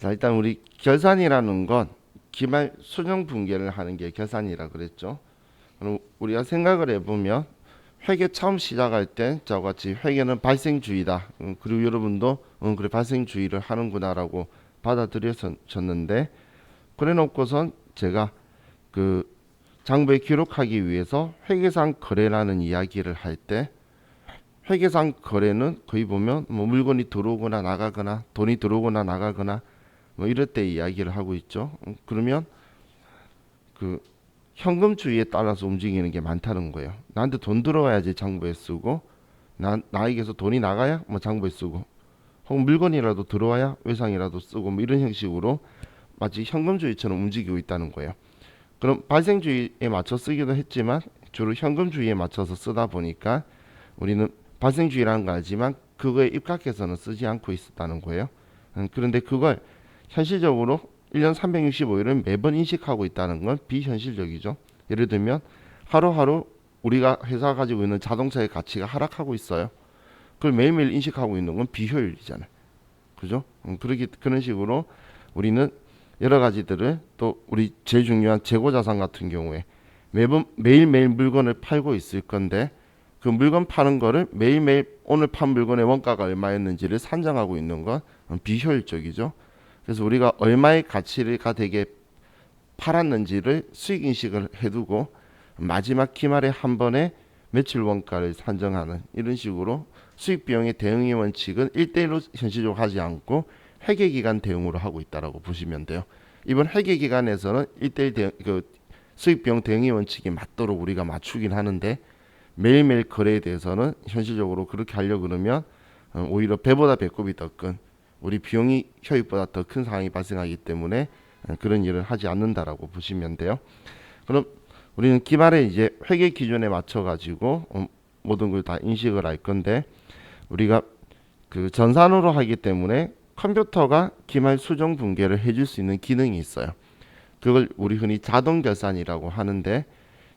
자, 일단 우리 결산이라는 건 기말 수정 분계를 하는 게 결산이라 그랬죠. 그럼 우리가 생각을 해보면 회계 처음 시작할 때 저와 같이 회계는 발생주의다. 그리고 여러분도 그래 발생주의를 하는구나라고 받아들였었는데 그래 놓고선 제가 그 장부에 기록하기 위해서 회계상 거래라는 이야기를 할 때 회계상 거래는 거의 보면 뭐 물건이 들어오거나 나가거나 돈이 들어오거나 나가거나 뭐 이럴 때 이야기를 하고 있죠. 그러면 그 현금주의에 따라서 움직이는 게 많다는 거예요. 나한테 돈 들어와야지 장부에 쓰고 나에게서 돈이 나가야 뭐 장부에 쓰고 혹은 물건이라도 들어와야 외상이라도 쓰고 뭐 이런 형식으로 마치 현금주의처럼 움직이고 있다는 거예요. 그럼 발생주의에 맞춰 쓰기도 했지만 주로 현금주의에 맞춰서 쓰다 보니까 우리는 발생주의라는 걸 알지만 그거에 입각해서는 쓰지 않고 있었다는 거예요. 그런데 그걸 현실적으로 1년 365일은 매번 인식하고 있다는 건 비현실적이죠. 예를 들면 하루하루 우리가 회사가 가지고 있는 자동차의 가치가 하락하고 있어요. 그걸 매일매일 인식하고 있는 건 비효율이잖아요. 그죠? 그런 식으로 우리는 여러 가지들을 또 우리 제일 중요한 재고자산 같은 경우에 매번 매일매일 물건을 팔고 있을 건데 그 물건 파는 거를 매일매일 오늘 판 물건의 원가가 얼마였는지를 산정하고 있는 건 비효율적이죠. 그래서 우리가 얼마의 가치가 되게 팔았는지를 수익 인식을 해두고 마지막 기말에 한 번에 매출 원가를 산정하는 이런 식으로 수익 비용의 대응의 원칙은 1대1로 현실적으로 하지 않고 회계기간 대응으로 하고 있다라고 보시면 돼요. 이번 회계기간에서는 1대1 대응, 수익 비용 대응의 원칙이 맞도록 우리가 맞추긴 하는데 매일매일 거래에 대해서는 현실적으로 그렇게 하려고 그러면 오히려 배보다 배꼽이 더 큰 우리 비용이 효익보다 더 큰 상황이 발생하기 때문에 그런 일을 하지 않는다라고 보시면 돼요. 그럼 우리는 기말에 이제 회계 기준에 맞춰 가지고 모든 걸 다 인식을 할 건데 우리가 그 전산으로 하기 때문에 컴퓨터가 기말 수정 분계를 해줄 수 있는 기능이 있어요. 그걸 우리 흔히 자동 결산이라고 하는데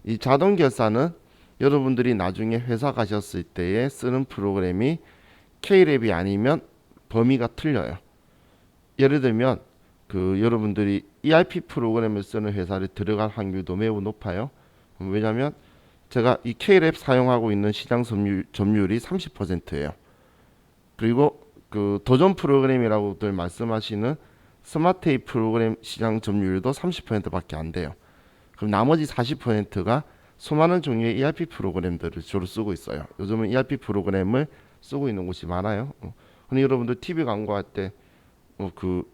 이 자동 결산은 여러분들이 나중에 회사 가셨을 때에 쓰는 프로그램이 K랩이 아니면 범위가 틀려요. 예를 들면 그 여러분들이 ERP 프로그램을 쓰는 회사를 들어갈 확률도 매우 높아요. 왜냐하면 제가 이 K랩 사용하고 있는 시장 점유율이 30%예요. 그리고 그 도전 프로그램이라고들 말씀하시는 스마트에이 프로그램 시장 점유율도 30%밖에 안 돼요. 그럼 나머지 40%가 수많은 종류의 ERP 프로그램들을 주로 쓰고 있어요. 요즘은 ERP 프로그램을 쓰고 있는 곳이 많아요. 근데 여러분들 TV 광고할 때그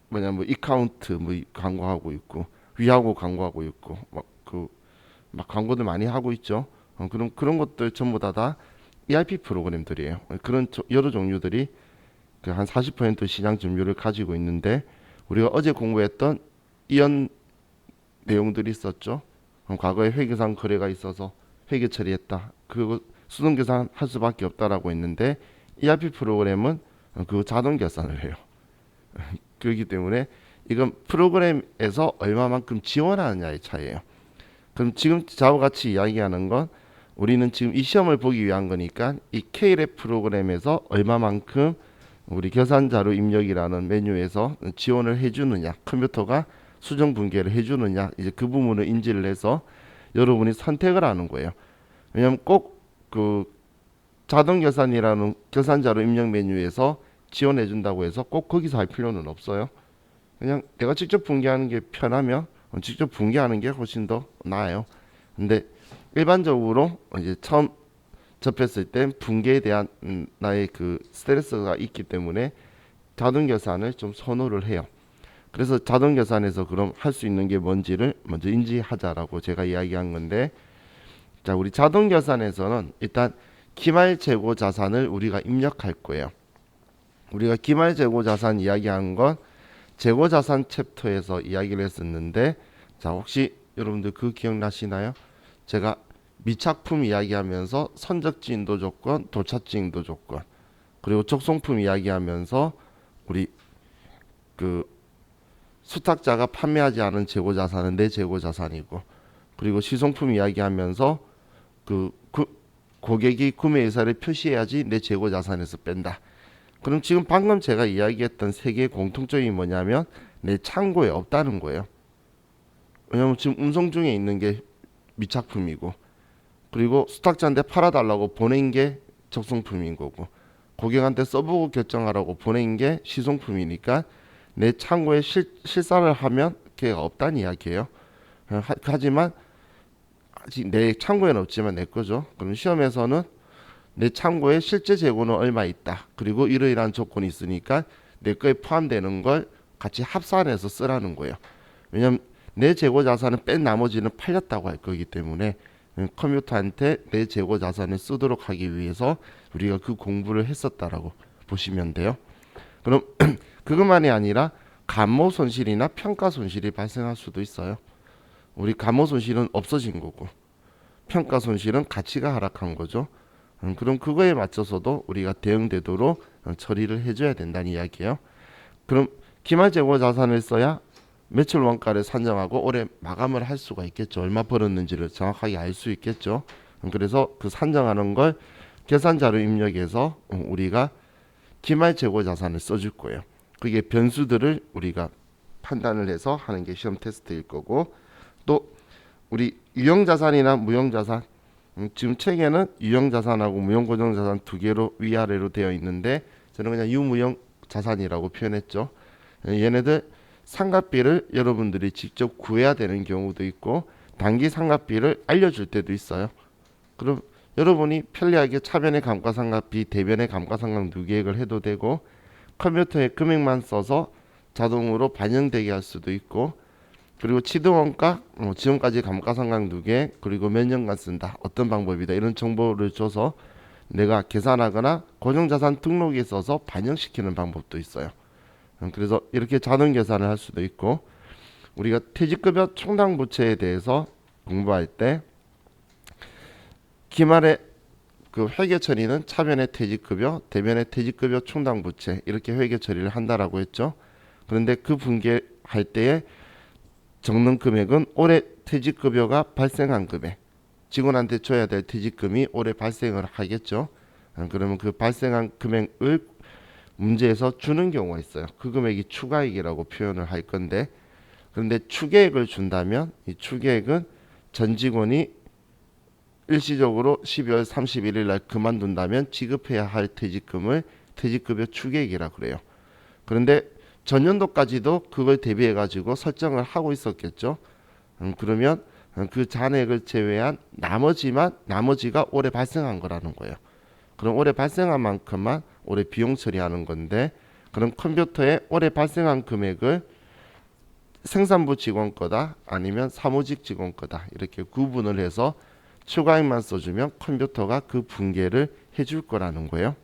뭐냐 뭐 이카운트 뭐 광고하고 있고 위하고 광고하고 있고 막 광고들 많이 하고 있죠. 그런 것들 전부 다 ERP 프로그램들이에요. 그런 여러 종류들이 그 한 40% 시장 점유율을 가지고 있는데 우리가 어제 공부했던 이런 내용들이 있었죠. 과거에 회계상 거래가 있어서 회계 처리했다. 그거 수동 계산할 수밖에 없다라고 했는데 ERP 프로그램은 그 자동 계산을 해요. 그렇기 때문에 이건 프로그램에서 얼마만큼 지원하느냐의 차이예요. 그럼 지금 저와 같이 이야기하는 건 우리는 지금 이 시험을 보기 위한 거니까 이 K랩 프로그램에서 얼마만큼 우리 계산자료 입력이라는 메뉴에서 지원을 해주느냐, 컴퓨터가 수정 분계를 해주느냐, 이제 그 부분을 인지를 해서 여러분이 선택을 하는 거예요. 왜냐하면 꼭 그 자동 계산이라는 계산자료 입력 메뉴에서 지원해 준다고 해서 꼭 거기서 할 필요는 없어요. 그냥 내가 직접 분계하는 게 편하면 직접 분계하는 게 훨씬 더 나아요. 근데 일반적으로 이제 처음 접했을 때 분계에 대한 나의 그 스트레스가 있기 때문에 자동 계산을 좀 선호를 해요. 그래서 자동 계산에서 그럼 할 수 있는 게 뭔지를 먼저 인지하자라고 제가 이야기한 건데, 자, 우리 자동 계산에서는 일단 기말 재고 자산을 우리가 입력할 거예요. 우리가 기말 재고 자산 이야기한 건 재고 자산 챕터에서 이야기를 했었는데, 자, 혹시 여러분들 그 기억나시나요? 제가 미착품 이야기하면서 선적지 인도 조건, 도착지 인도 조건, 그리고 적송품 이야기하면서 우리 그 수탁자가 판매하지 않은 재고 자산은 내 재고 자산이고, 그리고 시송품 이야기하면서 고객이 구매 의사를 표시해야지 내 재고 자산에서 뺀다. 그럼 지금 방금 제가 이야기했던 세 개의 공통점이 뭐냐면 내 창고에 없다는 거예요. 왜냐면 지금 운송 중에 있는 게 미착품이고, 그리고 수탁자한테 팔아달라고 보낸 게 적성품인 거고, 고객한테 써보고 결정하라고 보낸 게 시성품이니까 내 창고에 실사를 하면 걔가 없다는 이야기예요. 하지만 아직 내 창고에는 없지만 내 거죠. 그럼 시험에서는 내 창고에 실제 재고는 얼마 있다, 그리고 이러이러한 조건이 있으니까 내 거에 포함되는 걸 같이 합산해서 쓰라는 거예요. 왜냐면 내 재고 자산은 뺀 나머지는 팔렸다고 할 거기 때문에 컴퓨터한테 내 재고 자산을 쓰도록 하기 위해서 우리가 그 공부를 했었다라고 보시면 돼요. 그럼 그것만이 아니라 감모 손실이나 평가 손실이 발생할 수도 있어요. 우리 감모 손실은 없어진 거고, 평가 손실은 가치가 하락한 거죠. 그럼 그거에 맞춰서도 우리가 대응되도록 처리를 해줘야 된다는 이야기예요. 그럼 기말 재고 자산을 써야 매출 원가를 산정하고 올해 마감을 할 수가 있겠죠. 얼마 벌었는지를 정확하게 알 수 있겠죠. 그래서 그 산정하는 걸 계산자료 입력해서 우리가 기말 재고 자산을 써줄 거예요. 그게 변수들을 우리가 판단을 해서 하는 게 시험 테스트일 거고, 또 우리 유형자산이나 무형자산, 지금 책에는 유형자산하고 무형고정자산 두 개로 위아래로 되어 있는데 저는 그냥 유무형자산이라고 표현했죠. 얘네들 상각비를 여러분들이 직접 구해야 되는 경우도 있고 단기 상각비를 알려줄 때도 있어요. 그럼 여러분이 편리하게 차변의 감가상각비, 대변의 감가상각 누계획을 해도 되고, 컴퓨터에 금액만 써서 자동으로 반영되게 할 수도 있고, 그리고 취득원가, 지금까지 감가상각 누계, 그리고 몇 년간 쓴다, 어떤 방법이다, 이런 정보를 줘서 내가 계산하거나 고정자산 등록에 써서 반영시키는 방법도 있어요. 그래서 이렇게 자동 계산을 할 수도 있고, 우리가 퇴직급여 충당부채에 대해서 공부할 때 기말에 그 회계 처리는 차변의 퇴직급여, 대변의 퇴직급여 충당부채 이렇게 회계 처리를 한다라고 했죠. 그런데 그 분계할 때에 적는 금액은 올해 퇴직급여가 발생한 금액, 직원한테 줘야 될 퇴직금이 올해 발생을 하겠죠. 그러면 그 발생한 금액을 문제에서 주는 경우가 있어요. 그 금액이 추가액이라고 표현을 할 건데, 그런데 추계액을 준다면 이 추계액은 전 직원이 일시적으로 12월 31일 날 그만둔다면 지급해야 할 퇴직금을 퇴직급여 추계액이라 그래요. 그런데 전년도까지도 그걸 대비해 가지고 설정을 하고 있었겠죠. 그러면 그 잔액을 제외한 나머지가 올해 발생한 거라는 거예요. 그럼 올해 발생한 만큼만 올해 비용 처리하는 건데, 그럼 컴퓨터에 올해 발생한 금액을 생산부 직원 거다 아니면 사무직 직원 거다 이렇게 구분을 해서 추가액만 써주면 컴퓨터가 그 분계를 해줄 거라는 거예요.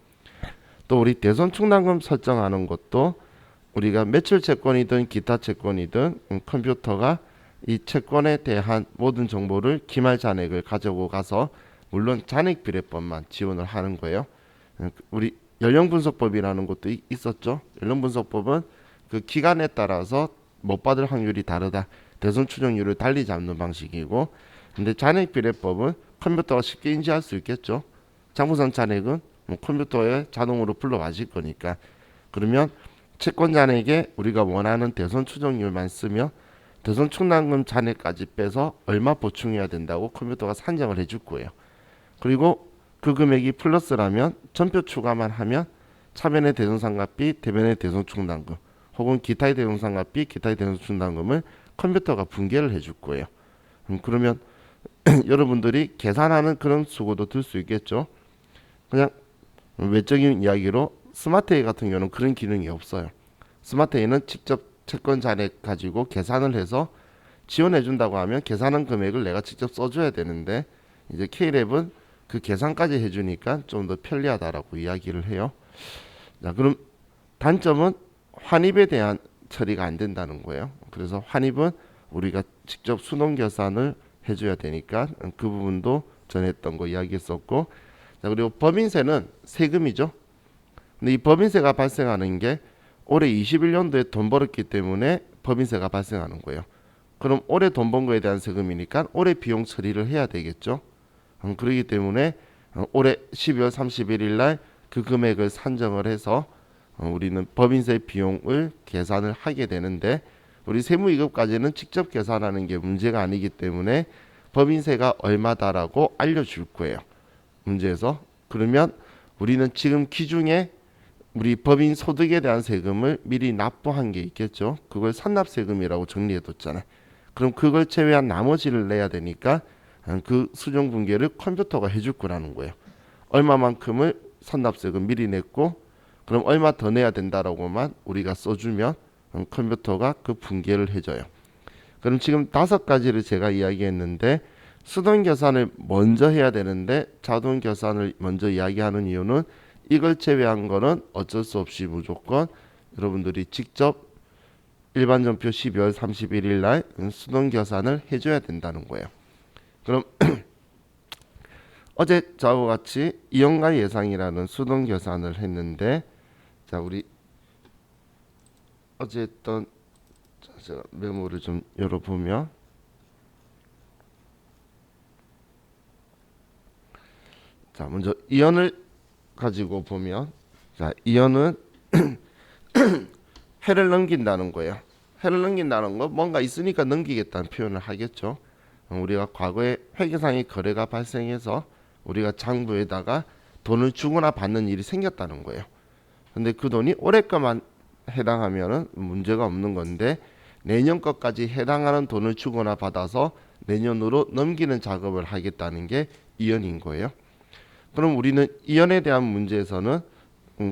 또 우리 대손 충당금 설정하는 것도 우리가 매출 채권이든 기타 채권이든 컴퓨터가 이 채권에 대한 모든 정보를 기말 잔액을 가지고 가서 물론 잔액비례법만 지원을 하는 거예요. 우리 연령분석법이라는 것도 있었죠. 연령분석법은 그 기간에 따라서 못 받을 확률이 다르다, 대손 추정률을 달리 잡는 방식이고, 근데 잔액비례법은 컴퓨터가 쉽게 인지할 수 있겠죠. 장부상 잔액은 컴퓨터에 자동으로 불러와질 거니까. 그러면 채권 잔액에 우리가 원하는 대손 추정률만 쓰면 대손 충당금 잔액까지 빼서 얼마 보충해야 된다고 컴퓨터가 산정을 해줄 거예요. 그리고 그 금액이 플러스라면 전표 추가만 하면 차변의 대손상각비, 대변의 대손충당금 혹은 기타의 대손상각비, 기타의 대손충당금을 컴퓨터가 분계를 해줄 거예요. 그러면 여러분들이 계산하는 그런 수고도 들 수 있겠죠. 그냥 외적인 이야기로 스마트A 같은 경우는 그런 기능이 없어요. 스마트A는 직접 채권 잔액 가지고 계산을 해서 지원해 준다고 하면 계산한 금액을 내가 직접 써줘야 되는데, 이제 K랩은 그 계산까지 해주니까 좀 더 편리하다라고 이야기를 해요. 자, 그럼 단점은 환입에 대한 처리가 안 된다는 거예요. 그래서 환입은 우리가 직접 수동 계산을 해줘야 되니까 그 부분도 전했던 거 이야기했었고, 자, 그리고 법인세는 세금이죠. 근데 이 법인세가 발생하는 게 올해 21년도에 돈 벌었기 때문에 법인세가 발생하는 거예요. 그럼 올해 돈 번 거에 대한 세금이니까 올해 비용 처리를 해야 되겠죠. 그렇기 때문에 올해 12월 31일 날 그 금액을 산정을 해서 우리는 법인세 비용을 계산을 하게 되는데 우리 세무이급까지는 직접 계산하는 게 문제가 아니기 때문에 법인세가 얼마다라고 알려줄 거예요. 문제에서. 그러면 우리는 지금 기준에 우리 법인 소득에 대한 세금을 미리 납부한 게 있겠죠. 그걸 선납세금이라고 정리해 뒀잖아요. 그럼 그걸 제외한 나머지를 내야 되니까 그 수정분계를 컴퓨터가 해줄 거라는 거예요. 얼마만큼을 선납세금 미리 냈고 그럼 얼마 더 내야 된다라고만 우리가 써주면 컴퓨터가 그 분계를 해줘요. 그럼 지금 5가지를 제가 이야기했는데 수동 계산을 먼저 해야 되는데 자동 계산을 먼저 이야기하는 이유는 이걸 제외한 거는 어쩔 수 없이 무조건 여러분들이 직접 일반전표 12월 31일 날 수동 계산을 해줘야 된다는 거예요. 그럼 어제 저와 같이 이용가 예상이라는 수동 계산을 했는데 자 우리 어제 했던 제가 메모를 좀 열어보면 자 먼저 이연을 가지고 보면 자 이연은 해를 넘긴다는 거예요. 해를 넘긴다는 거 뭔가 있으니까 넘기겠다는 표현을 하겠죠. 우리가 과거에 회계상의 거래가 발생해서 우리가 장부에다가 돈을 주거나 받는 일이 생겼다는 거예요. 근데 그 돈이 올해 것만 해당하면은 문제가 없는 건데 내년 것까지 해당하는 돈을 주거나 받아서 내년으로 넘기는 작업을 하겠다는 게 이연인 거예요. 그럼 우리는 이연에 대한 문제에서는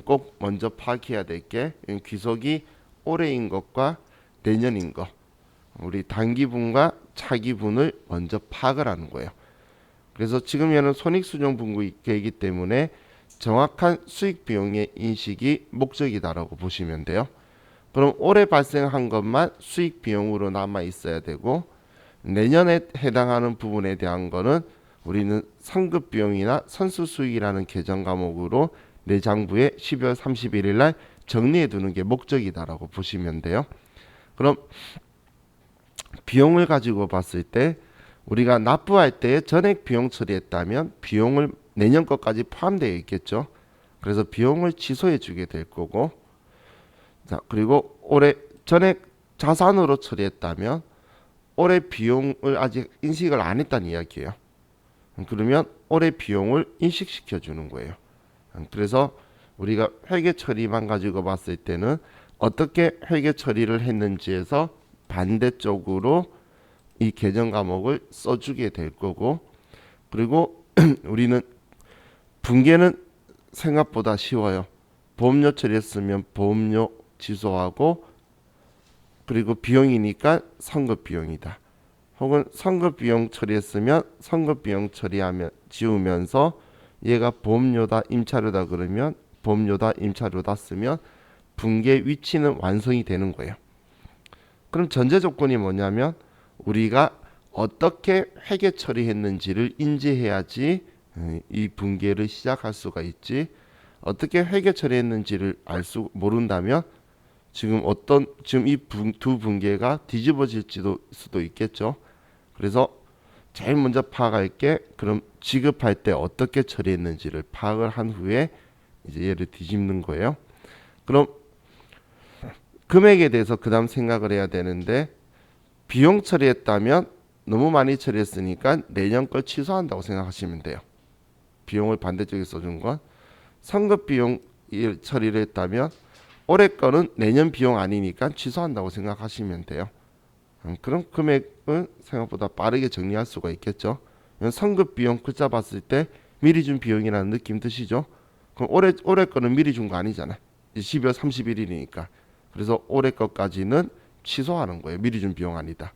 꼭 먼저 파악해야 될 게 귀속이 올해인 것과 내년인 것, 우리 단기분과 차기분을 먼저 파악을 하는 거예요. 그래서 지금 얘는 손익수정분기이기 때문에 정확한 수익 비용의 인식이 목적이다라고 보시면 돼요. 그럼 올해 발생한 것만 수익 비용으로 남아 있어야 되고 내년에 해당하는 부분에 대한 거는 우리는 상급 비용이나 선수 수익이라는 계정 과목으로 내 장부에 12월 31일 날 정리해 두는 게 목적이다라고 보시면 돼요. 그럼 비용을 가지고 봤을 때 우리가 납부할 때 전액 비용 처리했다면 비용을 내년 것까지 포함되어 있겠죠. 그래서 비용을 취소해 주게 될 거고 자 그리고 올해 전액 자산으로 처리했다면 올해 비용을 아직 인식을 안 했다는 이야기예요. 그러면 올해 비용을 인식시켜 주는 거예요. 그래서 우리가 회계 처리만 가지고 봤을 때는 어떻게 회계 처리를 했는지에서 반대쪽으로 이 계정 과목을 써주게 될 거고 그리고 우리는 분계는 생각보다 쉬워요. 보험료 처리했으면 보험료 취소하고 그리고 비용이니까 선급 비용이다. 혹은 선급 비용 처리했으면 선급 비용 처리하면 지우면서 얘가 보험료다 임차료다 그러면 보험료다 임차료다 쓰면 분계 위치는 완성이 되는 거예요. 그럼 전제 조건이 뭐냐면 우리가 어떻게 회계 처리했는지를 인지해야지 이 분계를 시작할 수가 있지. 어떻게 회계 처리했는지를 모른다면 지금 이 두 분계가 뒤집어질지도 수도 있겠죠. 그래서 제일 먼저 파악할 게 그럼 지급할 때 어떻게 처리했는지를 파악을 한 후에 이제 얘를 뒤집는 거예요. 그럼 금액에 대해서 그 다음 생각을 해야 되는데 비용 처리했다면 너무 많이 처리했으니까 내년 걸 취소한다고 생각하시면 돼요. 비용을 반대쪽에 써준 건 선급 비용 처리를 했다면 올해 거는 내년 비용 아니니까 취소한다고 생각하시면 돼요. 그럼 금액은 생각보다 빠르게 정리할 수가 있겠죠. 선급 비용 글자 봤을 때 미리 준 비용이라는 느낌 드시죠? 그럼 올해 거는 미리 준 거 아니잖아요. 12월 31일이니까. 그래서 올해 것까지는 취소하는 거예요. 미리 준 비용 아니다.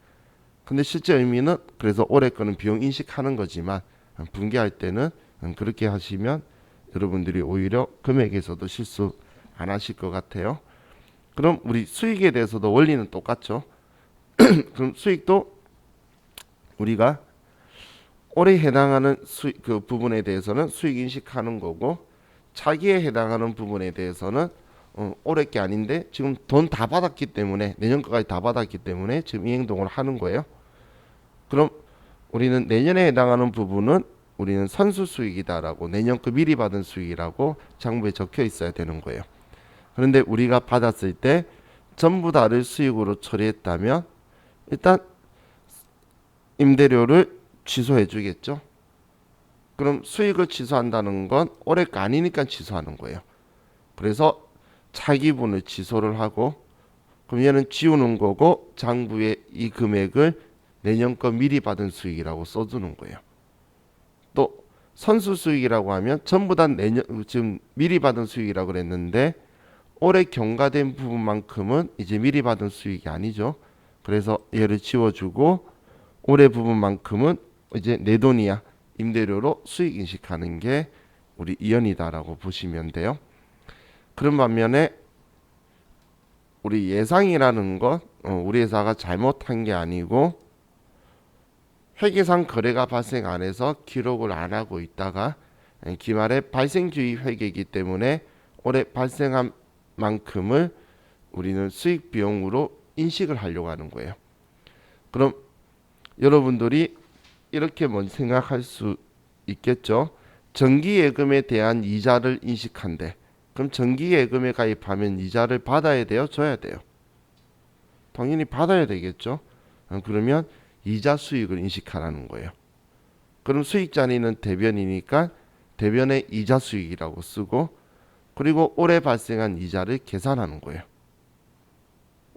근데 실제 의미는 그래서 올해 거는 비용 인식하는 거지만 분계할 때는 그렇게 하시면 여러분들이 오히려 금액에서도 실수 안 하실 것 같아요. 그럼 우리 수익에 대해서도 원리는 똑같죠. 그럼 수익도 우리가 올해 해당하는 수익 그 부분에 대해서는 수익 인식하는 거고 차기에 해당하는 부분에 대해서는 올해 게 아닌데 지금 돈 다 받았기 때문에 내년 거까지 다 받았기 때문에 지금 이 행동을 하는 거예요. 그럼 우리는 내년에 해당하는 부분은 우리는 선수 수익이다라고 내년 거 미리 받은 수익이라고 장부에 적혀 있어야 되는 거예요. 그런데 우리가 받았을 때 전부 다를 수익으로 처리했다면 일단 임대료를 취소해 주겠죠. 그럼 수익을 취소한다는 건 올해 거 아니니까 취소하는 거예요. 그래서 차기분을 취소를 하고, 그럼 얘는 지우는 거고 장부에 이 금액을 내년 거 미리 받은 수익이라고 써주는 거예요. 또 선수 수익이라고 하면 전부 다 내년 지금 미리 받은 수익이라고 그랬는데 올해 경과된 부분만큼은 이제 미리 받은 수익이 아니죠. 그래서 얘를 지워주고 올해 부분만큼은 이제 내 돈이야, 임대료로 수익 인식하는 게 우리 이연이다라고 보시면 돼요. 그런 반면에 우리 예상이라는 건 우리 회사가 잘못한 게 아니고 회계상 거래가 발생 안 해서 기록을 안 하고 있다가 기말에 발생주의 회계이기 때문에 올해 발생한 만큼을 우리는 수익 비용으로 인식을 하려고 하는 거예요. 그럼 여러분들이 이렇게 먼저 생각할 수 있겠죠. 정기예금에 대한 이자를 인식한대. 그럼 정기예금에 가입하면 이자를 받아야 돼요? 줘야 돼요? 당연히 받아야 되겠죠. 그러면 이자 수익을 인식하라는 거예요. 그럼 수익 자리는 대변이니까 대변의 이자 수익이라고 쓰고, 그리고 올해 발생한 이자를 계산하는 거예요.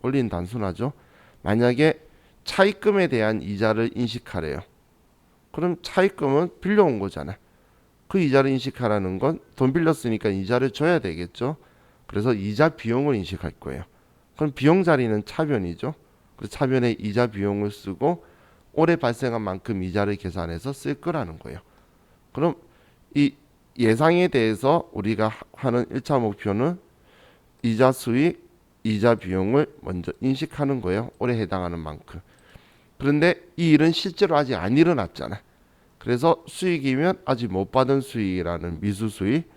원리는 단순하죠. 만약에 차입금에 대한 이자를 인식하래요. 그럼 차입금은 빌려온 거잖아. 그 이자를 인식하라는 건 돈 빌렸으니까 이자를 줘야 되겠죠. 그래서 이자 비용을 인식할 거예요. 그럼 비용 자리는 차변이죠. 그래서 차변에 이자 비용을 쓰고 올해 발생한 만큼 이자를 계산해서 쓸 거라는 거예요. 그럼 이 예상에 대해서 우리가 하는 1차 목표는 이자 수익, 이자 비용을 먼저 인식하는 거예요. 올해 해당하는 만큼. 그런데 이 일은 실제로 아직 안 일어났잖아. 그래서 수익이면 아직 못 받은 수익이라는 미수수익,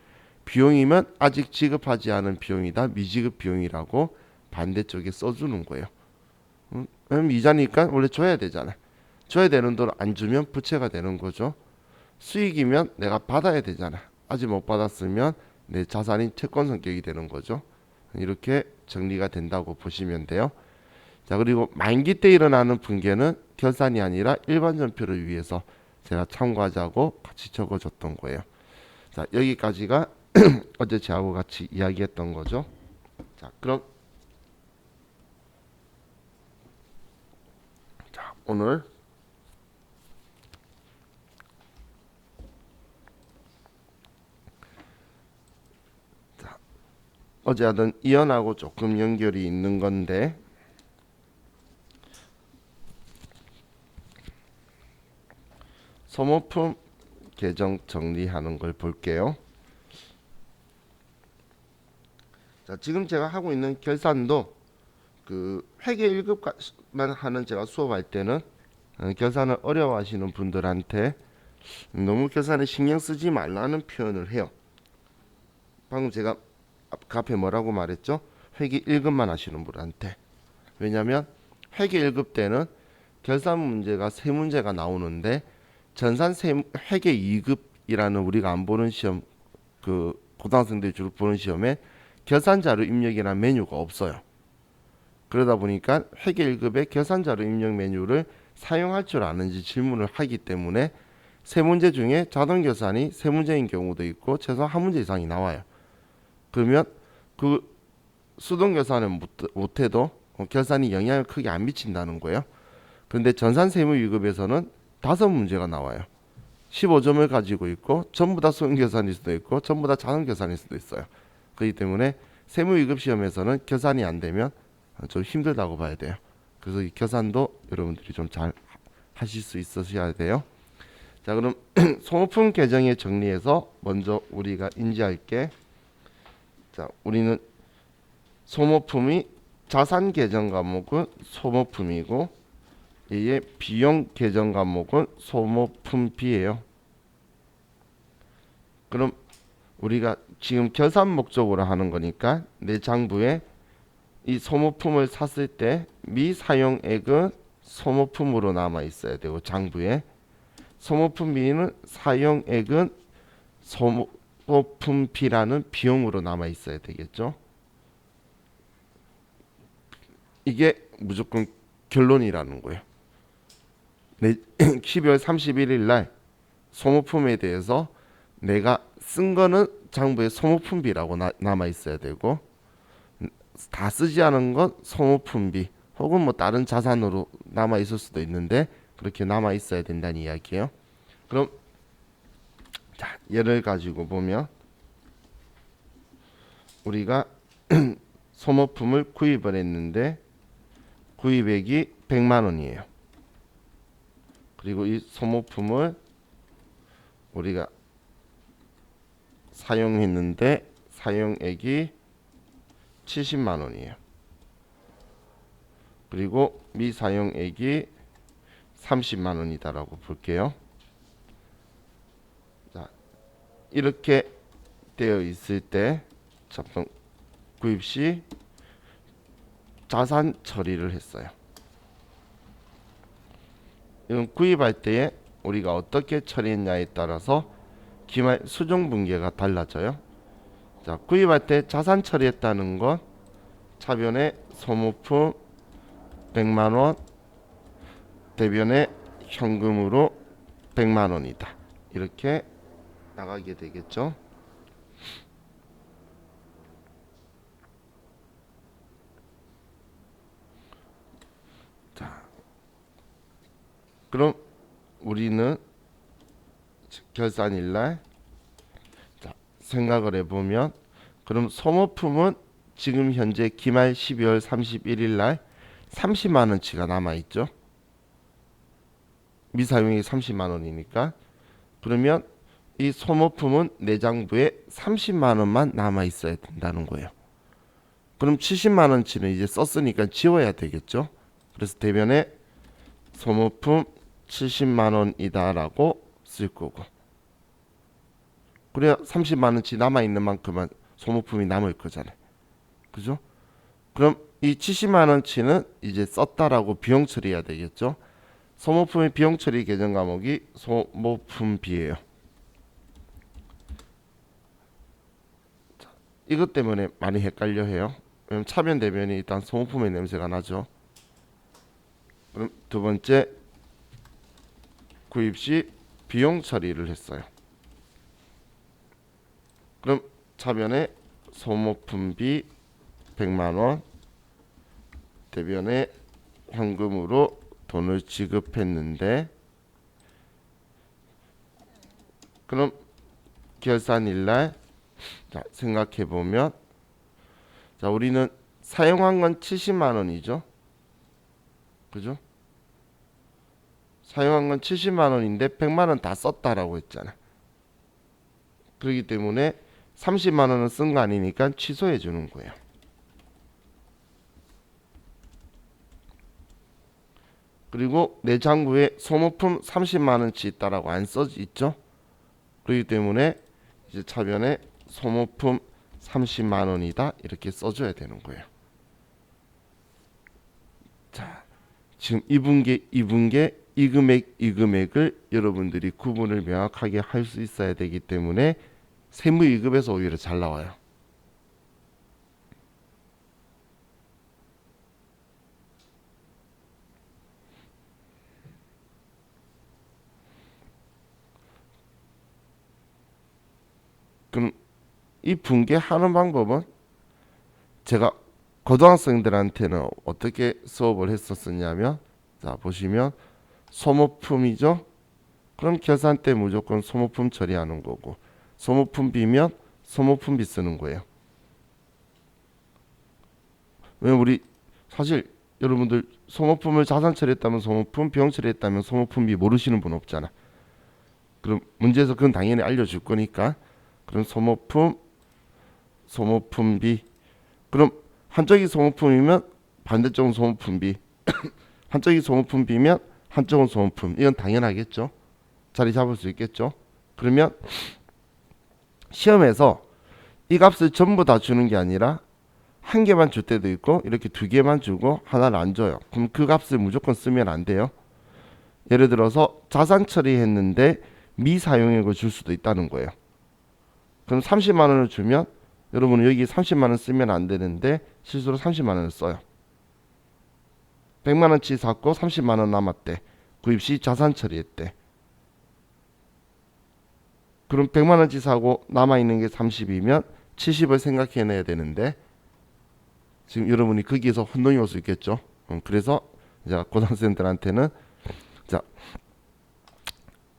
비용이면 아직 지급하지 않은 비용이다, 미지급 비용이라고 반대쪽에 써주는 거예요. 그럼 이자니까 원래 줘야 되잖아. 줘야 되는 돈 안 주면 부채가 되는 거죠. 수익이면 내가 받아야 되잖아. 아직 못 받았으면 내 자산인 채권 성격이 되는 거죠. 이렇게 정리가 된다고 보시면 돼요. 자, 그리고 만기 때 일어나는 분괴는 결산이 아니라 일반 전표를 위해서 제가 참고하자고 같이 적어줬던 거예요. 자, 여기까지가 어제 저하고 같이 이야기했던 거죠. 자, 그럼 오늘 어제 하던 이연하고 조금 연결이 있는 건데, 소모품 계정 정리하는 걸 볼게요. 자, 지금 제가 하고 있는 결산도 그 회계 1급만 하는 제가 수업할 때는 결산을 어려워하시는 분들한테 너무 결산에 신경 쓰지 말라는 표현을 해요. 방금 제가 앞에 뭐라고 말했죠? 회계 1급만 하시는 분한테. 왜냐하면 회계 1급 때는 결산 문제가 세 문제가 나오는데 전산 회계 2급이라는 우리가 안 보는 시험, 그 고등학생들이 주로 보는 시험에 결산자료 입력이라는 메뉴가 없어요. 그러다 보니까 회계 1급의 결산자료 입력 메뉴를 사용할 줄 아는지 질문을 하기 때문에 세 문제 중에 자동 결산이 세 문제인 경우도 있고 최소한 한 문제 이상이 나와요. 그러면 그 수동 결산을 못해도 결산이 영향을 크게 안 미친다는 거예요. 그런데 전산세무 2급에서는 5문제가 나와요. 15점을 가지고 있고 전부 다 수동 결산일 수도 있고 전부 다 자동 결산일 수도 있어요. 그렇기 때문에 세무 2급 시험에서는 결산이 안 되면 좀 힘들다고 봐야 돼요. 그래서 이 결산도 여러분들이 좀 잘 하실 수 있으셔야 돼요. 자, 그럼 소모품 계정에 정리해서 먼저 우리가 인지할 게, 자, 우리는 소모품이 자산 계정 과목은 소모품이고 이게 비용 계정 과목은 소모품비예요. 그럼 우리가 지금 결산 목적으로 하는 거니까 내 장부에 이 소모품을 샀을 때 미사용액은 소모품으로 남아 있어야 되고, 장부에 소모품비는 사용액은 소모품비라는 비용으로 남아 있어야 되겠죠. 이게 무조건 결론이라는 거예요. 12월 31일 날 소모품에 대해서 내가 쓴 거는 장부에 소모품비라고 남아 있어야 되고, 다 쓰지 않은 건 소모품비 혹은 뭐 다른 자산으로 남아 있을 수도 있는데 그렇게 남아 있어야 된다는 이야기예요. 그럼 자, 예를 가지고 보면 우리가 소모품을 구입을 했는데 구입액이 100만 원이에요. 그리고 이 소모품을 우리가 사용했는데 사용액이 70만 원이에요. 그리고 미사용액이 30만 원이다라고 볼게요. 자, 이렇게 되어 있을 때 구입 시 자산 처리를 했어요. 이건 구입할 때에 우리가 어떻게 처리했냐에 따라서 기말 수종분계가 달라져요. 자, 구입할 때 자산 처리했다는 건 차변에 소모품 100만 원, 대변에 현금으로 100만 원이다. 이렇게 나가게 되겠죠. 자, 그럼 우리는 결산일날 생각을 해보면, 그럼 소모품은 지금 현재 기말 12월 31일 날 30만 원치가 남아있죠. 미사용이 30만 원이니까. 그러면 이 소모품은 내장부에 30만 원만 남아있어야 된다는 거예요. 그럼 70만 원치는 이제 썼으니까 지워야 되겠죠. 그래서 대변에 소모품 70만 원이다 라고 쓸 거고, 그래야 30만 원치 남아있는 만큼은 소모품이 남을 거잖아요. 그죠? 그럼 이 70만 원치는 이제 썼다라고 비용 처리해야 되겠죠. 소모품의 비용 처리 계정 과목이 소모품비예요. 이것 때문에 많이 헷갈려 해요. 왜냐면 차변 대변이 일단 소모품의 냄새가 나죠. 그럼 두 번째, 구입 시 비용 처리를 했어요. 그럼 차변에 소모품비 100만 원, 대변에 현금으로 돈을 지급했는데, 그럼 결산일날 생각해 보면, 자, 우리는 사용한 건 70만 원이죠. 그죠? 사용한 건 70만 원인데 100만 원 다 썼다라고 했잖아. 그렇기 때문에 30만 원은 쓴 거 아니니까 취소해 주는 거예요. 그리고 내장부에 소모품 30만 원치 있다라고 안 써져 있죠. 그렇기 때문에 이제 차변에 소모품 30만 원이다 이렇게 써줘야 되는 거예요. 자, 지금 2분계, 2분계, 이 금액, 이 금액을 여러분들이 구분을 명확하게 할 수 있어야 되기 때문에 세무 2급에서 오히려 잘 나와요. 그럼 이 분계하는 방법은 제가 고등학생들한테는 어떻게 수업을 했었냐면, 자 보시면 소모품이죠. 그럼 계산 때 무조건 소모품 처리하는 거고, 소모품비면 소모품비 쓰는 거예요. 왜냐면 우리 사실 여러분들 소모품을 자산 처리했다면 소모품, 비용 처리했다면 소모품비 모르시는 분 없잖아. 그럼 문제에서 그건 당연히 알려줄 거니까. 그럼 소모품, 소모품비. 그럼 한쪽이 소모품이면 반대쪽은 소모품비. 한쪽이 소모품비면 한쪽은 소모품. 이건 당연하겠죠. 자리 잡을 수 있겠죠. 그러면 시험에서 이 값을 전부 다 주는 게 아니라 한 개만 줄 때도 있고 이렇게 두 개만 주고 하나를 안 줘요. 그럼 그 값을 무조건 쓰면 안 돼요. 예를 들어서 자산 처리했는데 미사용액을 줄 수도 있다는 거예요. 그럼 30만 원을 주면 여러분은 여기 30만 원 쓰면 안 되는데 실수로 30만 원을 써요. 100만 원치 샀고 30만 원 남았대. 구입 시 자산 처리했대. 그럼 100만 원치 사고 남아 있는 게 30이면 70을 생각해내야 되는데 지금 여러분이 거기에서 혼동이 올 수 있겠죠. 그래서 이제 고등학생들한테는 자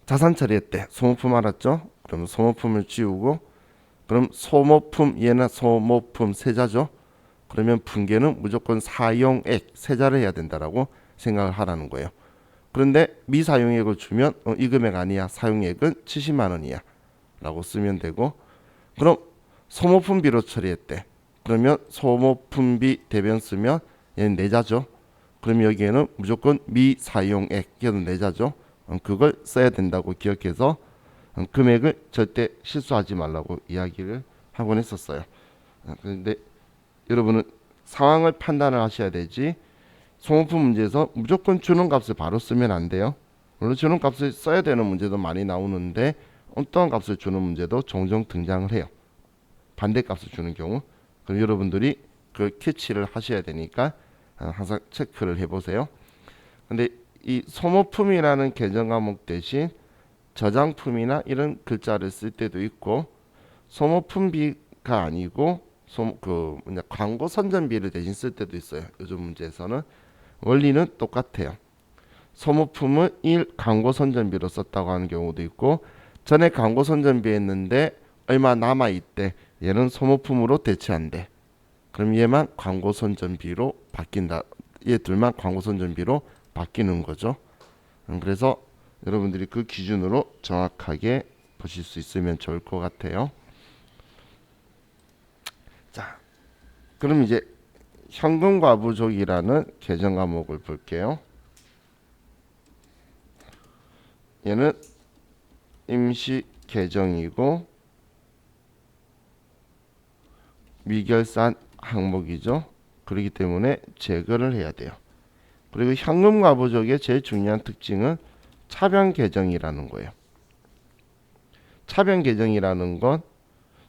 자산 처리했대. 소모품 알았죠? 그럼 소모품을 지우고 그럼 소모품 얘는 소모품 세자죠. 그러면 분계는 무조건 사용액 세자를 해야 된다라고 생각을 하라는 거예요. 그런데 미사용액을 주면 이 금액 아니야. 사용액은 70만 원이야. 라고 쓰면 되고 그럼 소모품비로 처리했대. 그러면 소모품비 대변 쓰면 얘는 내자죠. 그럼 여기에는 무조건 미사용액 얘는 내자죠. 그걸 써야 된다고 기억해서 금액을 절대 실수하지 말라고 이야기를 하곤 했었어요. 그런데 여러분은 상황을 판단을 하셔야 되지 소모품 문제에서 무조건 주는 값을 바로 쓰면 안 돼요. 물론 주는 값을 써야 되는 문제도 많이 나오는데 엉뚱한 값을 주는 문제도 종종 등장을 해요. 반대값을 주는 경우. 그럼 여러분들이 그 캐치를 하셔야 되니까 항상 체크를 해보세요. 근데 이 소모품이라는 계정 과목 대신 저장품이나 이런 글자를 쓸 때도 있고 소모품비가 아니고 광고 선전비를 대신 쓸 때도 있어요. 요즘 문제에서는 원리는 똑같아요. 소모품을 광고 선전비로 썼다고 하는 경우도 있고 전에 광고 선전비 했는데 얼마 남아 있대. 얘는 소모품으로 대체한대. 그럼 얘만 광고 선전비로 바뀐다. 얘 둘만 광고 선전비로 바뀌는 거죠. 그래서 여러분들이 그 기준으로 정확하게 보실 수 있으면 좋을 것 같아요. 자, 그럼 이제 현금과부족이라는 계정 과목을 볼게요. 얘는 임시 계정이고 미결산 항목이죠. 그렇기 때문에 제거를 해야 돼요. 그리고 현금과부족의 제일 중요한 특징은 차변 계정이라는 거예요. 차변 계정이라는 건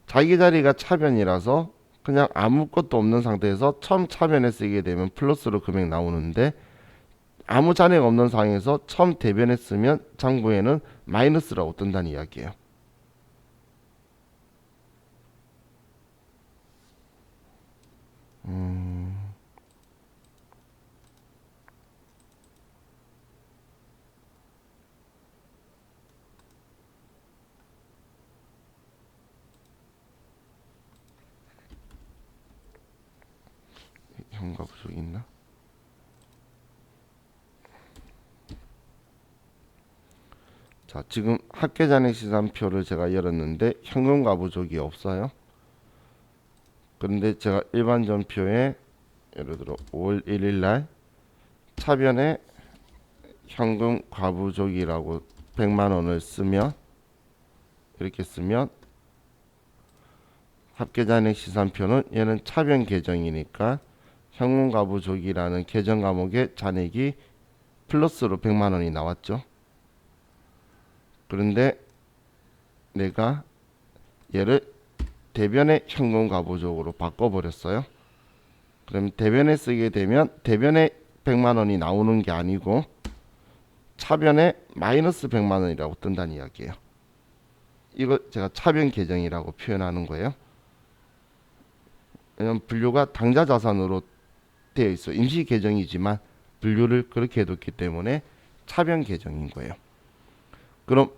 자기 자리가 차변이라서 그냥 아무것도 없는 상태에서 처음 차변에 쓰게 되면 플러스로 금액 나오는데 아무 잔액 없는 상황에서 처음 대변에 쓰면 장부에는 마이너스라고 뜬다는 이야기예요. 현가 부족이 있나? 자, 지금 학계잔액 시산표를 제가 열었는데 현금과 부족이 없어요. 그런데 제가 일반 전표에 예를 들어 5월 1일 날 차변에 현금 과부족이라고 100만 원을 쓰면 이렇게 쓰면 합계잔액 시산표는 얘는 차변 계정이니까 현금 과부족이라는 계정 과목의 잔액이 플러스로 100만 원이 나왔죠. 그런데 내가 얘를 대변의 현금 과부족으로 바꿔버렸어요. 그럼 대변에 쓰게 되면 대변에 100만 원이 나오는 게 아니고 차변에 마이너스 100만 원이라고 뜬다는 이야기예요. 이거 제가 차변 계정이라고 표현하는 거예요. 왜냐면 분류가 당좌 자산으로 되어 있어요. 임시 계정이지만 분류를 그렇게 해뒀기 때문에 차변 계정인 거예요. 그럼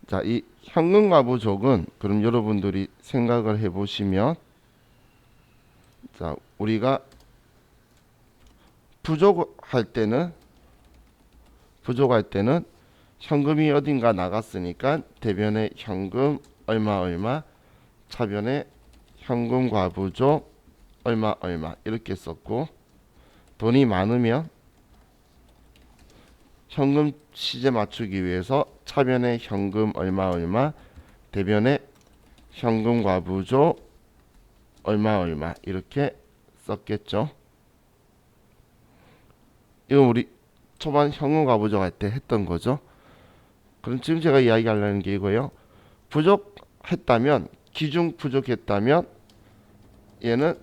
자, 이 현금과부족은 그럼 여러분들이 생각을 해보시면 자, 우리가 부족할 때는 현금이 어딘가 나갔으니까 대변에 현금 얼마 차변에 현금 과부족 얼마 이렇게 썼고 돈이 많으면 현금 시제 맞추기 위해서 차변에 현금 얼마 대변에 현금 과부족 얼마 이렇게 썼겠죠. 이건 우리 초반 현금 과부족 할 때 했던 거죠. 그럼 지금 제가 이야기하려는 게 이거예요. 부족했다면 기준 부족했다면 얘는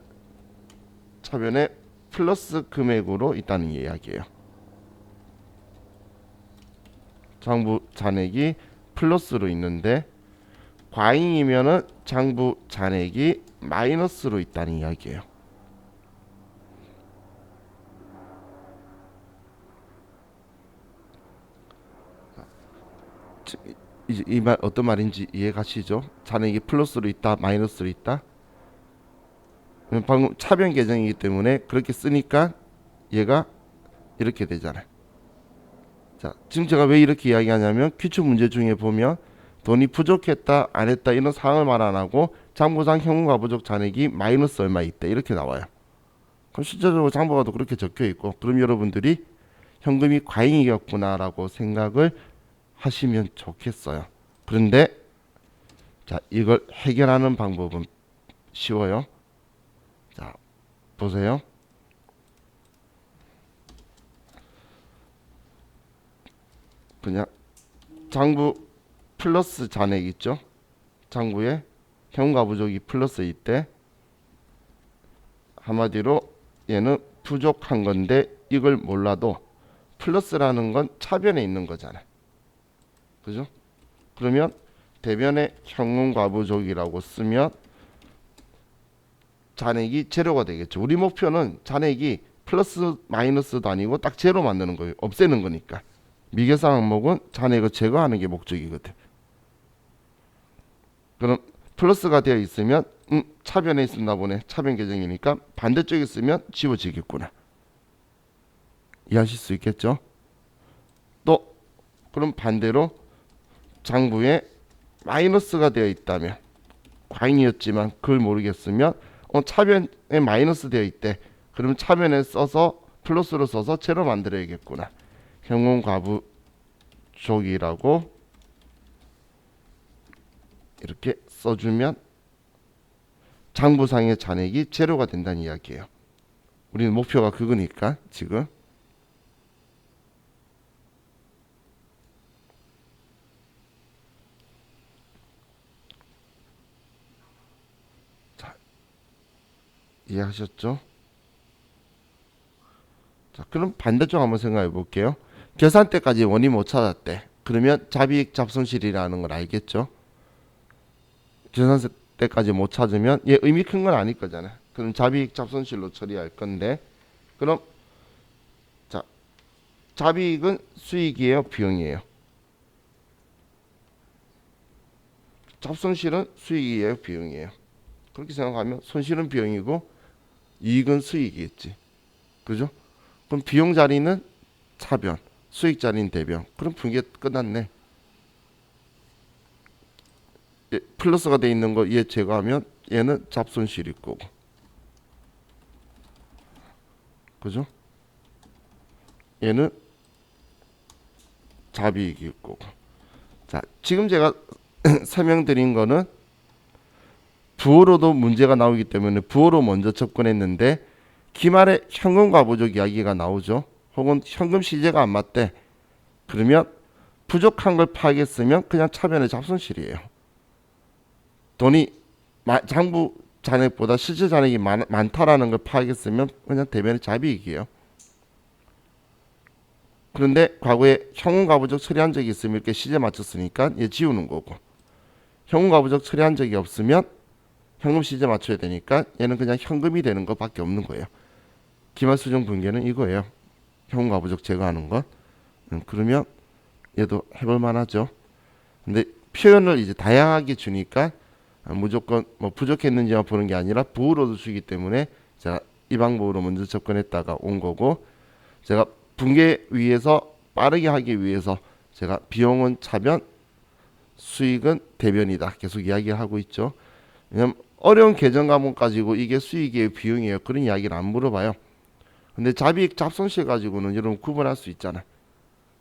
차변에 플러스 금액으로 있다는 이야기예요. 장부 잔액이 플러스로 있는데 과잉이면은 장부 잔액이 마이너스로 있다는 이야기예요. 이제 이 말 어떤 말인지 이해 가시죠? 잔액이 플러스로 있다, 마이너스로 있다. 방금 차변 계정이기 때문에 그렇게 쓰니까 얘가 이렇게 되잖아요. 자, 지금 제가 왜 이렇게 이야기하냐면 기출 문제 중에 보면 돈이 부족했다, 안 했다 이런 상황을 말 안 하고 장부상 현금과 부족 잔액이 마이너스 얼마 있대 이렇게 나와요. 그럼 실제적으로 장부가도 그렇게 적혀 있고 그럼 여러분들이 현금이 과잉이었구나라고 생각을 하시면 좋겠어요. 그런데 자, 이걸 해결하는 방법은 쉬워요. 자, 보세요. 그냥 장부 플러스 잔액 있죠? 장부에 현금과 부족이 플러스일 때 한마디로 얘는 부족한 건데 이걸 몰라도 플러스라는 건 차변에 있는 거잖아요. 그죠? 그러면 대변에 현금과 부족이라고 쓰면 잔액이 제로가 되겠죠. 우리 목표는 잔액이 플러스 마이너스도 아니고 딱 제로 만드는 거예요. 없애는 거니까. 미계산 항목은 잔액을 제거하는 게 목적이거든. 그럼 플러스가 되어 있으면 차변에 있었나 보네. 차변 계정이니까 반대쪽에 있으면 지워지겠구나. 이해하실 수 있겠죠? 또 그럼 반대로 장부에 마이너스가 되어 있다면 과잉이었지만 그걸 모르겠으면 차변에 마이너스 되어 있대. 그럼 차변에 써서 플러스로 써서 제로 만들어야겠구나. 현금과부족이라고 이렇게 써주면 장부상의 잔액이 제로가 된다는 이야기예요. 우리는 목표가 그거니까 지금. 자, 이해하셨죠? 자, 그럼 반대쪽 한번 생각해 볼게요. 계산 때까지 원인 못 찾았대. 그러면 잡이익 잡손실이라는 걸 알겠죠? 계산 때까지 못 찾으면 얘 의미 큰 건 아닐 거잖아요. 그럼 잡이익 잡손실로 처리할 건데 그럼 자, 잡이익은 수익이에요, 비용이에요? 잡손실은 수익이에요, 비용이에요? 그렇게 생각하면 손실은 비용이고 이익은 수익이겠지. 그죠? 그럼 비용 자리는 차변, 수익 자리는 대변. 그럼 분계 끝났네. 플러스가 돼 있는 거 얘 제거하면 얘는 잡손실일 거고. 그죠? 얘는 잡이익일 거고. 자, 지금 제가 설명드린 거는 부호로도 문제가 나오기 때문에 부호로 먼저 접근했는데 기말에 현금과 부족 이야기가 나오죠. 혹은 현금 시제가 안 맞대. 그러면 부족한 걸 파악했으면 그냥 차변의 잡손실이에요. 돈이 장부 잔액보다 실제 잔액이 많다라는 걸 파악했으면 그냥 대변의 잡이익이에요. 그런데 과거에 현금과 부족 처리한 적이 있으면 이렇게 시제 맞췄으니까 얘 지우는 거고, 현금과 부족 처리한 적이 없으면 현금 시제 맞춰야 되니까 얘는 그냥 현금이 되는 것밖에 없는 거예요. 기말수정 분계는 이거예요. 현금과 부족 제거하는 것. 그러면 얘도 해볼 만하죠. 근데 표현을 이제 다양하게 주니까 무조건 뭐 부족했는지만 보는 게 아니라 부호로도 주기 때문에 제가 이 방법으로 먼저 접근했다가 온 거고, 제가 분계 위해서 빠르게 하기 위해서 제가 비용은 차변, 수익은 대변이다 계속 이야기를 하고 있죠. 왜냐면 어려운 계정 과목 가지고 이게 수익이에요, 비용이에요 그런 이야기를 안 물어봐요. 근데 잡이익 잡손실 가지고는 여러분 구분할 수 있잖아.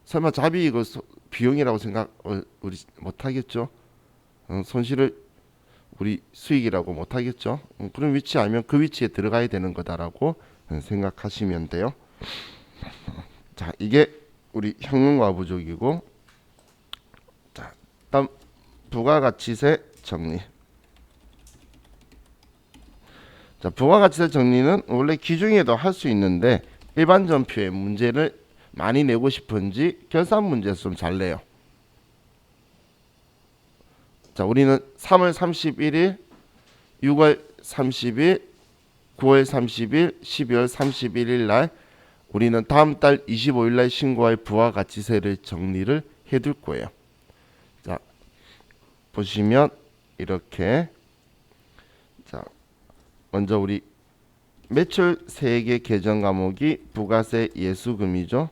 설마 잡이익을 비용이라고 생각 우리 못하겠죠. 손실을 우리 수익이라고 못하겠죠. 그런 위치 알면 그 위치에 들어가야 되는 거다라고 생각하시면 돼요. 자, 이게 우리 현금과 부족이고, 자, 다음 부가가치세 정리. 자, 부가가치세 정리는 원래 기중에도 할 수 있는데 일반 전표에 문제를 많이 내고 싶은지 결산 문제에서 좀 잘 내요. 자, 우리는 3월 31일, 6월 30일, 9월 30일, 12월 31일 날 우리는 다음 달 25일 날 신고할 부가가치세를 정리를 해둘 거예요. 자, 보시면 이렇게, 자, 먼저 우리 매출 세액의 계정 과목이 부가세 예수금이죠.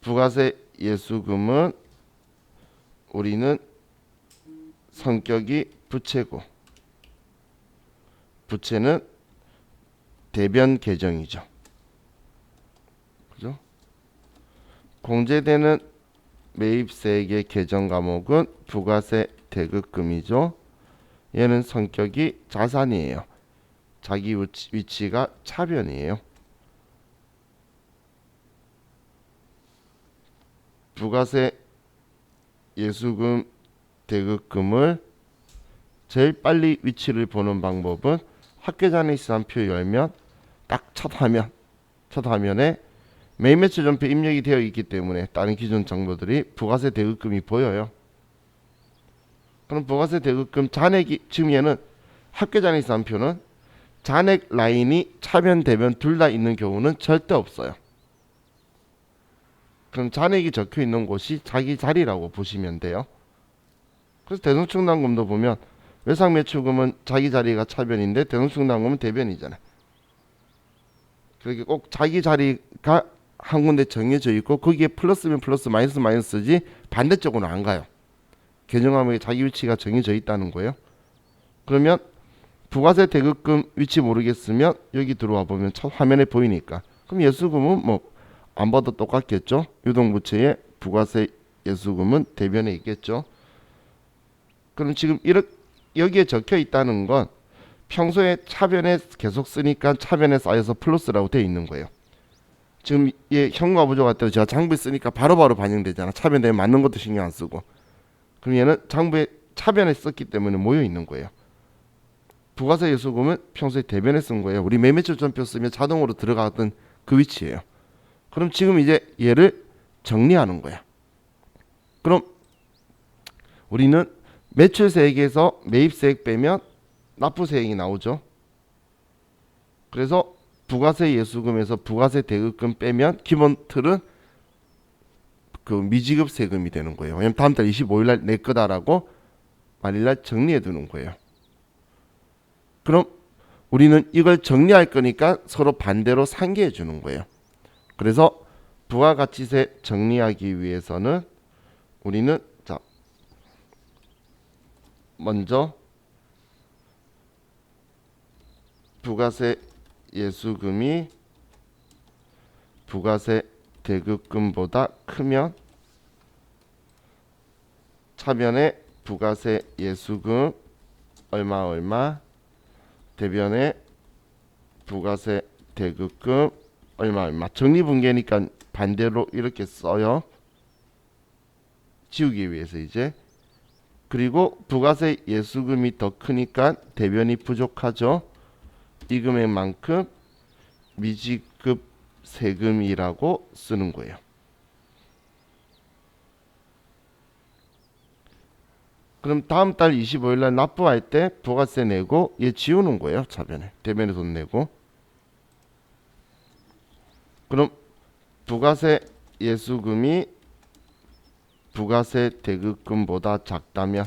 부가세 예수금은 우리는 성격이 부채고, 부채는 대변 계정이죠. 그죠? 공제되는 매입세액의 계정 과목은 부가세 대급금이죠. 얘는 성격이 자산이에요. 자기 위치가 차변이에요. 부가세 예수금 대급금을 제일 빨리 위치를 보는 방법은 학계장의 시산표 열면 딱 첫 화면에 매입매출 전표 입력이 되어 있기 때문에 다른 기존 정보들이 부가세 대급금이 보여요. 그럼 부가세 대급금 잔액이, 지금 얘는 학계장의 시산표는 잔액 라인이 차변 대변 둘 다 있는 경우는 절대 없어요. 그럼 잔액이 적혀 있는 곳이 자기 자리라고 보시면 돼요. 그래서 대성충당금도 보면 외상매출금은 자기 자리가 차변인데 대성충당금은 대변이잖아요. 그렇게 꼭 자기 자리가 한 군데 정해져 있고 거기에 플러스면 플러스 마이너스 마이너스지 반대쪽으로 안 가요. 계정화목에 자기 위치가 정해져 있다는 거예요. 그러면 부가세 대급금 위치 모르겠으면 여기 들어와 보면 첫 화면에 보이니까, 그럼 예수금은 뭐 안 봐도 똑같겠죠. 유동부채의 부가세 예수금은 대변에 있겠죠. 그럼 지금 이렇게 여기에 적혀 있다는 건 평소에 차변에 계속 쓰니까 차변에 쌓여서 플러스라고 되어 있는 거예요. 지금 얘 현금화 부족할 때 제가 장부에 쓰니까 바로바로 반영되잖아. 차변에 맞는 것도 신경 안 쓰고. 그럼 얘는 장부에 차변에 썼기 때문에 모여 있는 거예요. 부가세 예수금은 평소에 대변에 쓴 거예요. 우리 매매출 전표 쓰면 자동으로 들어가던 그 위치예요. 그럼 지금 이제 얘를 정리하는 거야. 그럼 우리는 매출세액에서 매입세액 빼면 납부세액이 나오죠. 그래서 부가세 예수금에서 부가세 대급금 빼면 기본 틀은 그 미지급 세금이 되는 거예요. 왜냐면 다음 달 25일 날 낼 거다라고 말일날 정리해 두는 거예요. 그럼 우리는 이걸 정리할 거니까 서로 반대로 상기해 주는 거예요. 그래서 부가가치세 정리하기 위해서는 우리는, 자, 먼저 부가세 예수금이 부가세 대급금보다 크면 차변에 부가세 예수금 얼마 대변에 부가세 대급금 얼마 정리분계니까 반대로 이렇게 써요. 지우기 위해서 이제. 그리고 부가세 예수금이 더 크니까 대변이 부족하죠. 이 금액만큼 미지급 세금이라고 쓰는 거예요. 그럼 다음 달 25일 날 납부할 때 부가세 내고 얘 지우는 거예요. 차변에. 대변에 돈 내고. 그럼 부가세 예수금이 부가세 대급금보다 작다면,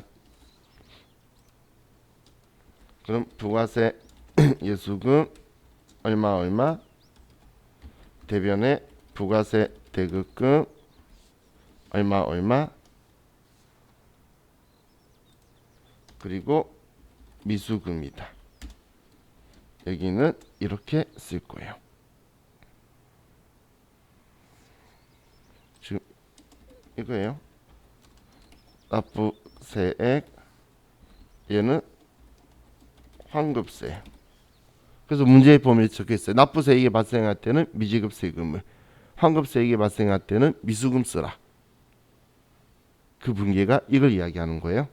그럼 부가세 예수금 얼마 대변에 부가세 대급금 얼마 그리고 미수금이다. 여기는 이렇게 쓸 거예요. 지금 이거예요. 납부세액, 얘는 환급세. 그래서 문제에 보면 적혀 있어요. 납부세액이 발생할 때는 미지급 세금을, 환급세액이 발생할 때는 미수금 쓰라. 그 분계가 이걸 이야기하는 거예요.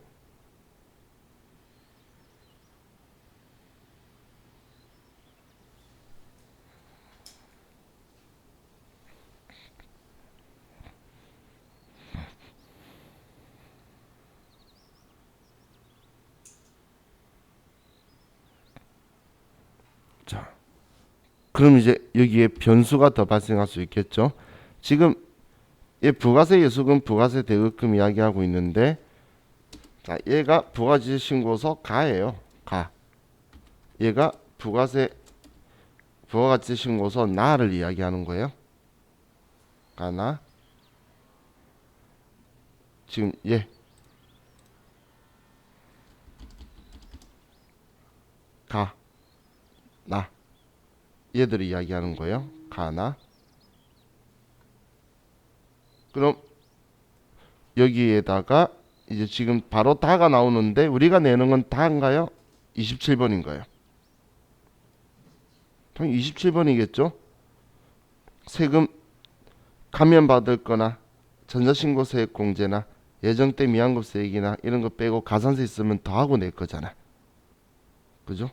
그럼 이제 여기에 변수가 더 발생할 수 있겠죠. 지금 이 부가세 예수금, 부가세 대급금 이야기하고 있는데, 자, 얘가 부가세 신고서 가예요. 가. 얘가 부가가치 신고서 나를 이야기하는 거예요. 가나. 지금 얘 가, 나 얘들을 이야기하는 거예요. 가나. 그럼 여기에다가 이제 지금 바로 다가 나오는데 우리가 내는 건 다인가요? 27번인 거예요. 당연히 27번이겠죠. 세금 감면받을 거나 전자신고세액 공제나 예정때 미환급세액이나 이런 거 빼고 가산세 있으면 더하고 낼 거잖아. 그죠?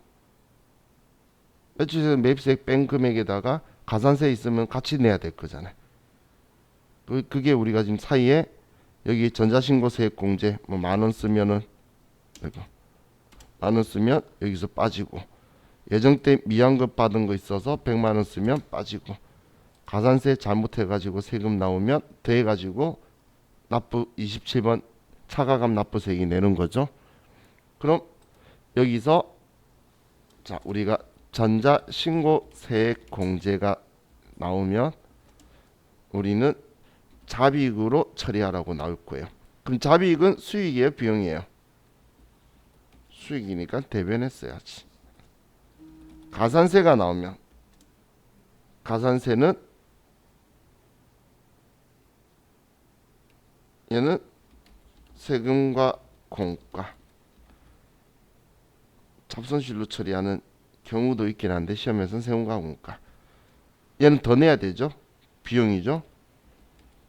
매출세 매입세액 뺀 금액에다가 가산세 있으면 같이 내야 될 거잖아. 그게 우리가 지금 사이에 여기 전자신고세액 공제 뭐 10,000원 쓰면은 이거 10,000원 쓰면 여기서 빠지고, 예정때 미환급 받은 거 있어서 100만 원 쓰면 빠지고, 가산세 잘못해가지고 세금 나오면 더해가지고 납부 27번 차가감 납부세액이 내는 거죠. 그럼 여기서 자, 우리가 전자신고세액 공제가 나오면 우리는 잡이익으로 처리하라고 나올 거예요. 그럼 잡이익은 수익이에요, 비용이에요? 수익이니까 대변했어야지. 가산세가 나오면 가산세는 얘는 세금과 공과 잡손실로 처리하는 경우도 있긴 한데 시험에서는 세금과 공과, 얘는 더 내야 되죠. 비용이죠.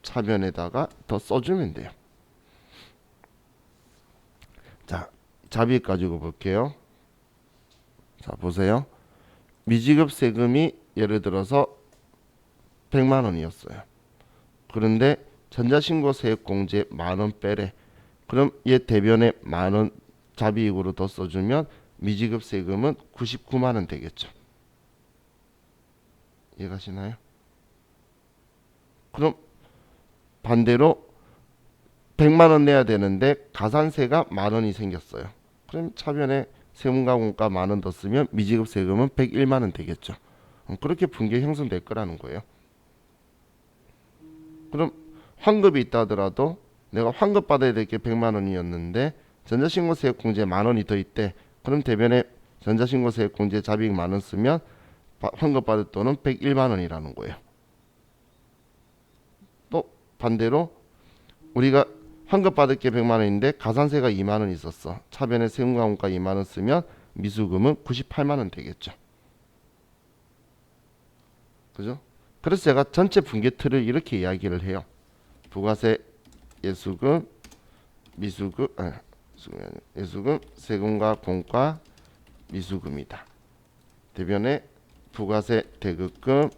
차변에다가 더 써주면 돼요. 자, 잡이익 가지고 볼게요. 자, 보세요. 미지급 세금이 예를 들어서 100만 원이었어요. 그런데 전자신고세액 공제 10,000원 빼래. 그럼 얘 대변에 10,000원 잡이익으로 더 써주면 미지급 세금은 99만 원 되겠죠. 이해가시나요? 그럼 반대로 100만 원 내야 되는데 가산세가 10,000원이 생겼어요. 그럼 차변에 세금과 공과 10,000원 더 쓰면 미지급 세금은 101만 원 되겠죠. 그렇게 분계 형성될 거라는 거예요. 그럼 환급이 있다 하더라도 내가 환급 받아야 될 게 100만 원이었는데 전자신고세액 공제 10,000원이 더 있대. 그럼 대변에 전자신고세액 공제 잡이익 10,000원 쓰면 환급 받을 돈은 101만 원이라는 거예요. 또 반대로 우리가 환급 받을 게 100만 원인데 가산세가 2만 원 있었어. 차변에 세금과 공과 2만 원 쓰면 미수금은 98만 원 되겠죠. 그죠? 그래서 제가 전체 분계 틀을 이렇게 이야기를 해요. 부가세, 예수금, 미수금, 예수금, 세금과 공과 미수금이다. 대변에 부가세, 대급금,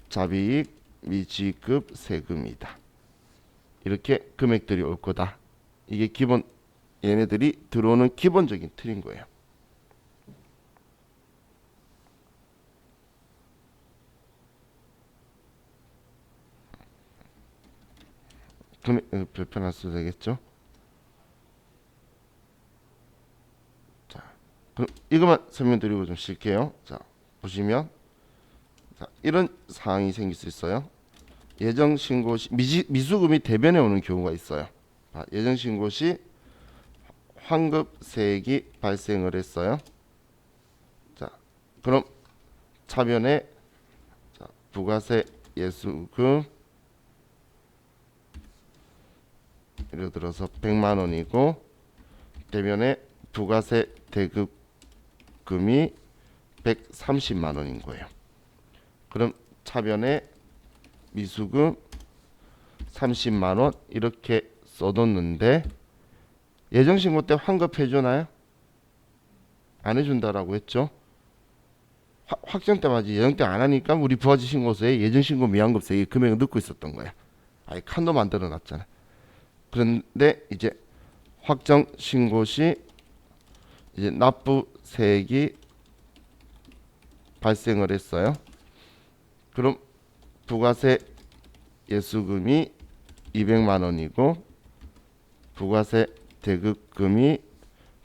잡이익, 미지급, 세금이다. 이렇게 금액들이 올 거다. 이게 기본, 얘네들이 들어오는 기본적인 틀인 거예요. 별표 놨어도 되겠죠? 자, 그럼 이것만 설명드리고 좀 쉴게요. 자, 보시면 자, 이런 상황이 생길 수 있어요. 예정신고 시 미수금이 대변에 오는 경우가 있어요. 예정신고 시 환급세액이 발생을 했어요. 자, 그럼 차변에 자, 부가세, 예수금 예를 들어서 100만 원이고 대변에 부가세, 대급금이 130만 원인 거예요. 그럼 차변에 미수금 30만 원 이렇게 써뒀는데 예정신고 때 환급해주나요? 안 해준다라고 했죠. 확정 때마지 예정 때 안 하니까 우리 부가세 신고서에 예정신고 미환급세액 금액을 넣고 있었던 거야. 아예 칸도 만들어 놨잖아. 그런데 이제 확정 신고 시 이제 납부세액이 발생을 했어요. 그럼 부가세 예수금이 200만 원이고 부가세 대급금이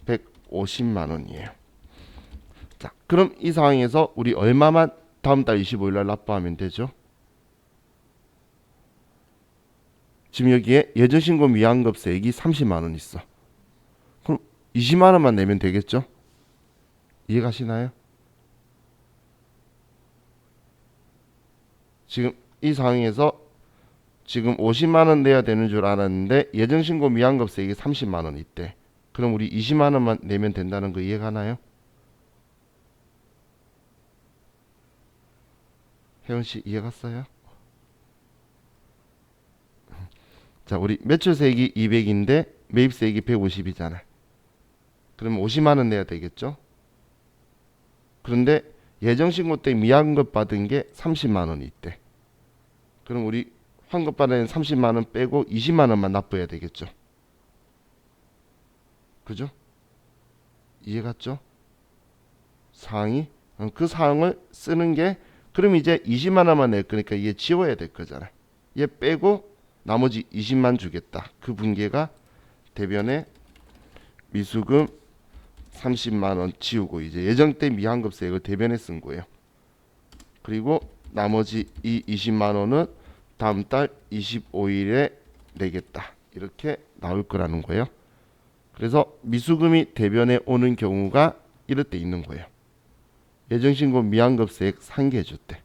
150만 원이에요. 자, 그럼 이 상황에서 우리 얼마만 다음 달 25일 날 납부하면 되죠? 지금 여기에 예정신고 미환급세액이 30만 원 있어. 그럼 20만 원만 내면 되겠죠? 이해가시나요? 지금 이 상황에서 지금 50만 원 내야 되는 줄 알았는데 예정신고 미환급세액이 30만 원 있대. 그럼 우리 20만 원만 내면 된다는 거 이해가나요? 혜원 씨 이해갔어요? 자, 우리 매출세액이 200인데 매입세액이 150이잖아. 그러면 50만 원 내야 되겠죠? 그런데 예정신고 때 미환급 받은 게 30만 원이 있대. 그럼 우리 환급 받은 30만 원 빼고 20만 원만 납부해야 되겠죠? 그죠? 이해갔죠? 사항이 그 사항을 쓰는 게 그럼 이제 20만 원만 낼 거니까 얘 지워야 될 거잖아. 얘 빼고 나머지 20만 주겠다. 그 분계가 대변에 미수금 30만 원 지우고 이제 예정 때 미환급세액을 대변에 쓴 거예요. 그리고 나머지 이 20만 원은 다음 달 25일에 내겠다. 이렇게 나올 거라는 거예요. 그래서 미수금이 대변에 오는 경우가 이럴 때 있는 거예요. 예정신고 미환급세액 상기해 줬대.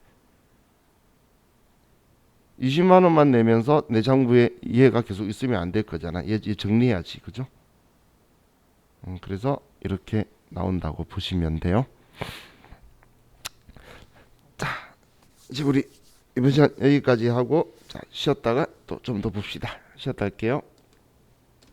20만 원만 내면서 내 장부에 얘가 계속 있으면 안 될 거잖아. 얘 정리해야지. 그죠? 그래서 이렇게 나온다고 보시면 돼요. 자, 이제 우리 이번 시간 여기까지 하고 자, 쉬었다가 또 좀 더 봅시다. 쉬었다 할게요.